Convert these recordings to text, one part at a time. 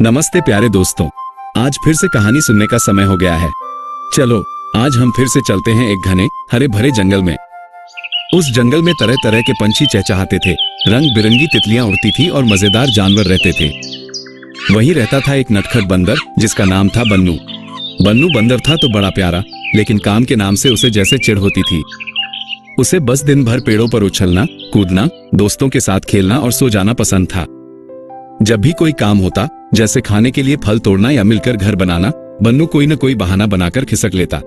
नमस्ते प्यारे दोस्तों, आज फिर से कहानी सुनने का समय हो गया है। चलो आज हम फिर से चलते हैं एक घने हरे भरे जंगल में। उस जंगल में तरह तरह के पंछी चहचहाते थे, रंग बिरंगी तितलियां उड़ती थी और मजेदार जानवर रहते थे। वहीं रहता था एक नटखट बंदर जिसका नाम था बन्नू। बन्नू बंदर था तो बड़ा प्यारा, लेकिन काम के नाम से उसे जैसे चिढ़ होती थी। उसे बस दिन भर पेड़ों पर उछलना, कूदना, दोस्तों के साथ खेलना और सो जाना पसंद था। जब भी कोई काम होता, जैसे खाने के लिए फल तोड़ना या मिलकर घर बनाना, बन्नू कोई न कोई बहाना बनाकर खिसक लेता।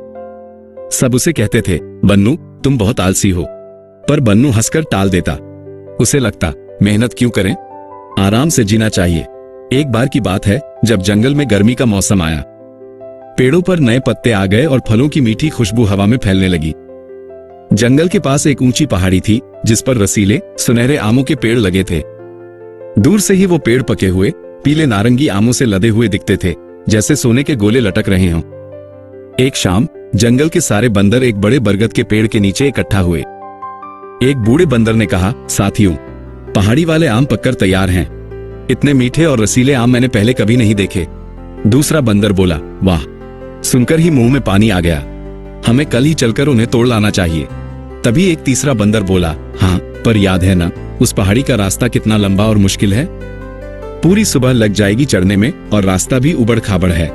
सब उसे कहते थे, बन्नू तुम बहुत आलसी हो। पर बन्नू हंसकर टाल देता। उसे लगता, मेहनत क्यों करें, आराम से जीना चाहिए। एक बार की बात है, जब जंगल में गर्मी का मौसम आया। पेड़ों पर नए पत्ते आ गए और फलों की मीठी खुशबू हवा में फैलने लगी। जंगल के पास एक ऊंची पहाड़ी थी जिस पर रसीले सुनहरे आमों के पेड़ लगे थे। दूर से ही वो पेड़ पके हुए पीले नारंगी आमों से लदे हुए दिखते थे, जैसे सोने के गोले लटक रहे हों। एक शाम जंगल के सारे बंदर एक बड़े बरगद के पेड़ के नीचे इकट्ठा हुए। एक बूढ़े बंदर ने कहा, साथियों, पहाड़ी वाले आम पककर तैयार हैं। इतने मीठे और रसीले आम मैंने पहले कभी नहीं देखे। दूसरा बंदर बोला, वाह, सुनकर ही मुंह में पानी आ गया। हमें कल ही चलकर उन्हें तोड़ लाना चाहिए। तभी एक तीसरा बंदर बोला, हाँ, पर याद है ना, उस पहाड़ी का रास्ता कितना लंबा और मुश्किल है। पूरी सुबह लग जाएगी चढ़ने में और रास्ता भी उबड़ खाबड़ है।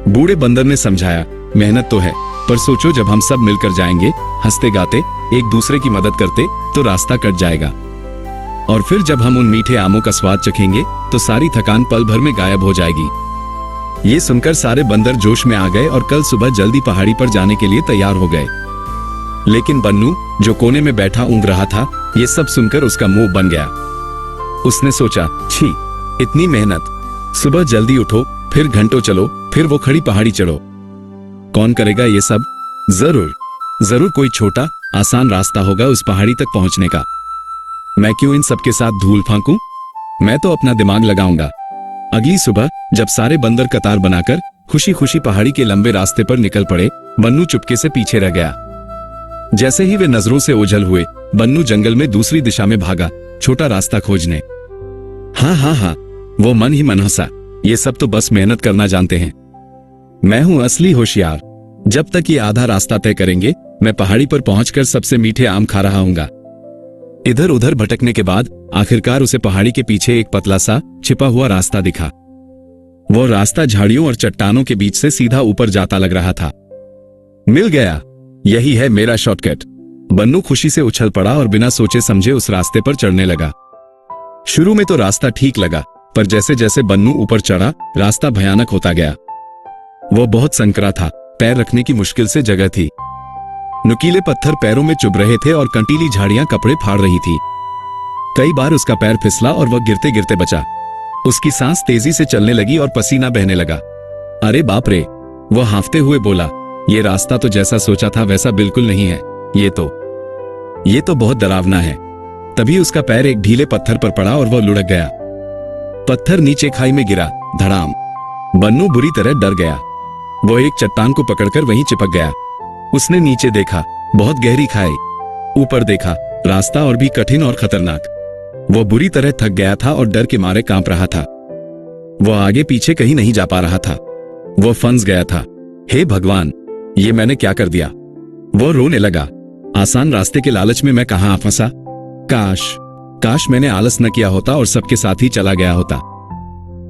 बूढ़े बंदर ने समझाया, मेहनत तो है, पर सोचो जब हम सब मिलकर जाएंगे, हंसते गाते, एक दूसरे की मदद करते, तो रास्ता कट जाएगा। और फिर जब हम उन मीठे आमों का स्वाद चखेंगे तो सारी थकान पल भर में गायब हो जाएगी। ये सुनकर सारे बंदर जोश में आ गए और कल सुबह जल्दी पहाड़ी पर जाने के लिए तैयार हो गए। लेकिन बन्नू, जो कोने में बैठा ऊँघ रहा था, ये सब सुनकर उसका मुंह बन गया। उसने सोचा, छी, इतनी मेहनत, सुबह जल्दी उठो, फिर घंटों चलो, फिर वो खड़ी पहाड़ी चढ़ो। कौन करेगा ये सब? जरूर कोई छोटा आसान रास्ता होगा उस पहाड़ी तक पहुंचने का। मैं क्यों इन सबके साथ धूल फांकूं? मैं तो अपना दिमाग लगाऊंगा। अगली सुबह जब सारे बंदर कतार बनाकर खुशी खुशी पहाड़ी के लंबे रास्ते पर निकल पड़े, बन्नू चुपके से पीछे रह गया। जैसे ही वे नजरों से ओझल हुए, बन्नू जंगल में दूसरी दिशा में भागा, छोटा रास्ता खोजने। हाँ, वो मन ही मन हंसा, ये सब तो बस मेहनत करना जानते हैं। मैं हूं असली होशियार। जब तक ये आधा रास्ता तय करेंगे, मैं पहाड़ी पर पहुंचकर सबसे मीठे आम खा रहा हूंगा। इधर उधर भटकने के बाद आखिरकार उसे पहाड़ी के पीछे एक पतला सा छिपा हुआ रास्ता दिखा। वो रास्ता झाड़ियों और चट्टानों के बीच से सीधा ऊपर जाता लग रहा था। मिल गया, यही है मेरा शॉर्टकट। बन्नू खुशी से उछल पड़ा और बिना सोचे समझे उस रास्ते पर चढ़ने लगा। शुरू में तो रास्ता ठीक लगा, पर जैसे जैसे बन्नू ऊपर चढ़ा, रास्ता भयानक होता गया। वो बहुत संकरा था, पैर रखने की मुश्किल से जगह थी। नुकीले पत्थर पैरों में चुभ रहे थे और कंटीली झाड़ियां कपड़े फाड़ रही थी। कई बार उसका पैर फिसला और वह गिरते गिरते बचा। उसकी सांस तेजी से चलने लगी और पसीना बहने लगा। अरे बाप रे, वह हांफते हुए बोला, ये रास्ता तो जैसा सोचा था वैसा बिल्कुल नहीं है। ये तो बहुत डरावना है। तभी उसका पैर एक ढीले पत्थर पर पड़ा और वह लुढ़क गया। पत्थर नीचे खाई में गिरा, धड़ाम। बन्नू बुरी तरह डर गया। वो एक चट्टान को पकड़कर वहीं चिपक गया। उसने नीचे देखा, बहुत गहरी खाई। ऊपर देखा, रास्ता और भी कठिन और खतरनाक। वो बुरी तरह थक गया था और डर के मारे कांप रहा था। वो आगे पीछे कहीं नहीं जा पा रहा था। वो फंस गया था। हे भगवान, ये मैंने क्या कर दिया? वो रोने लगा। आसान रास्ते के लालच में मैं कहां फंसा। काश मैंने आलस न किया होता और सबके साथ ही चला गया होता।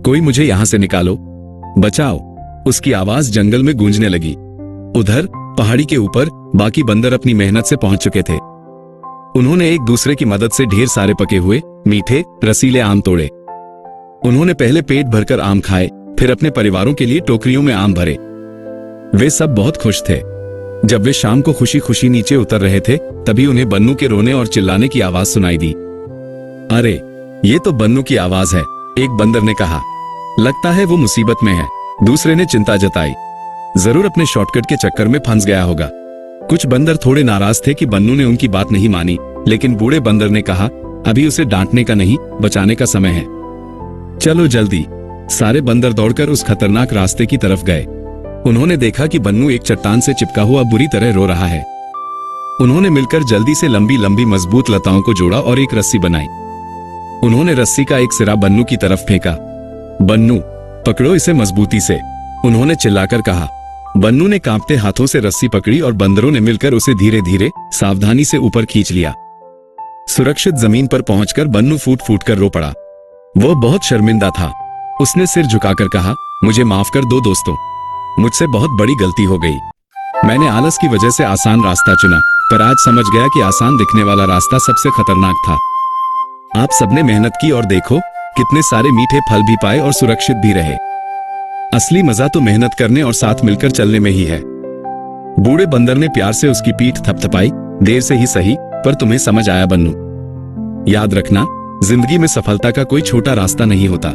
कोई मुझे यहां से निकालो, बचाओ। उसकी आवाज जंगल में गूंजने लगी। उधर पहाड़ी के ऊपर बाकी बंदर अपनी मेहनत से पहुंच चुके थे। उन्होंने एक दूसरे की मदद से ढेर सारे पके हुए मीठे रसीले आम तोड़े। उन्होंने पहले पेट भरकर आम खाए, फिर अपने परिवारों के लिए टोकरियों में आम भरे। वे सब बहुत खुश थे। जब वे शाम को खुशी खुशी नीचे उतर रहे थे, तभी उन्हें बन्नू के रोने और चिल्लाने की आवाज सुनाई दी। अरे, ये तो बन्नू की आवाज है, एक बंदर ने कहा। लगता है वो मुसीबत में है। दूसरे ने चिंता जताई। जरूर अपने शॉर्टकट के चक्कर में फंस गया होगा। कुछ बंदर थोड़े नाराज थे कि बन्नू ने उनकी बात नहीं मानी, लेकिन बूढ़े बंदर ने कहा, अभी उसे डांटने का नहीं, बचाने का समय है। चलो जल्दी। सारे बंदर दौड़कर उस खतरनाक रास्ते की तरफ गए। उन्होंने देखा कि बन्नू एक चट्टान से चिपका हुआ बुरी तरह रो रहा है। उन्होंने मिलकर जल्दी से लंबी लंबी मजबूत लताओं को जोड़ा और एक रस्सी बनाई। उन्होंने रस्सी का एक सिरा बन्नू की तरफ फेंका। बन्नू, पकड़ो इसे मजबूती से, उन्होंने चिल्लाकर कहा। बन्नू ने कांपते हाथों से रस्सी पकड़ी और बंदरों ने मिलकर उसे धीरे धीरे सावधानी से ऊपर खींच लिया। सुरक्षित जमीन पर पहुंचकर बन्नू फूट फूट कर रो पड़ा। वो बहुत शर्मिंदा था। उसने सिर झुकाकर कहा, मुझे माफ कर दो दोस्तों, मुझसे बहुत बड़ी गलती हो गई। मैंने आलस की वजह से आसान रास्ता चुना, पर आज समझ गया कि आसान दिखने वाला रास्ता सबसे खतरनाक था। आप सबने मेहनत की और देखो कितने सारे मीठे फल भी पाए और सुरक्षित भी रहे। असली मजा तो मेहनत करने और साथ मिलकर चलने में ही है। बूढ़े बंदर ने प्यार से उसकी पीठ थपथपाई। देर से ही सही, पर तुम्हें समझ आया बन्नू। याद रखना, जिंदगी में सफलता का कोई छोटा रास्ता नहीं होता,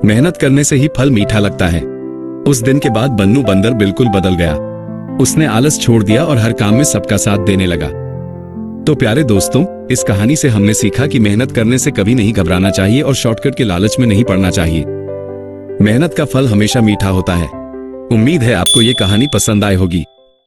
मेहनत करने से ही फल मीठा लगता है। उस दिन के बाद बन्नू बंदर बिल्कुल बदल गया। उसने आलस छोड़ दिया और हर काम में सबका साथ देने लगा। तो प्यारे दोस्तों, इस कहानी से हमने सीखा कि मेहनत करने से कभी नहीं घबराना चाहिए और शॉर्टकट के लालच में नहीं पड़ना चाहिए। मेहनत का फल हमेशा मीठा होता है। उम्मीद है आपको ये कहानी पसंद आई होगी।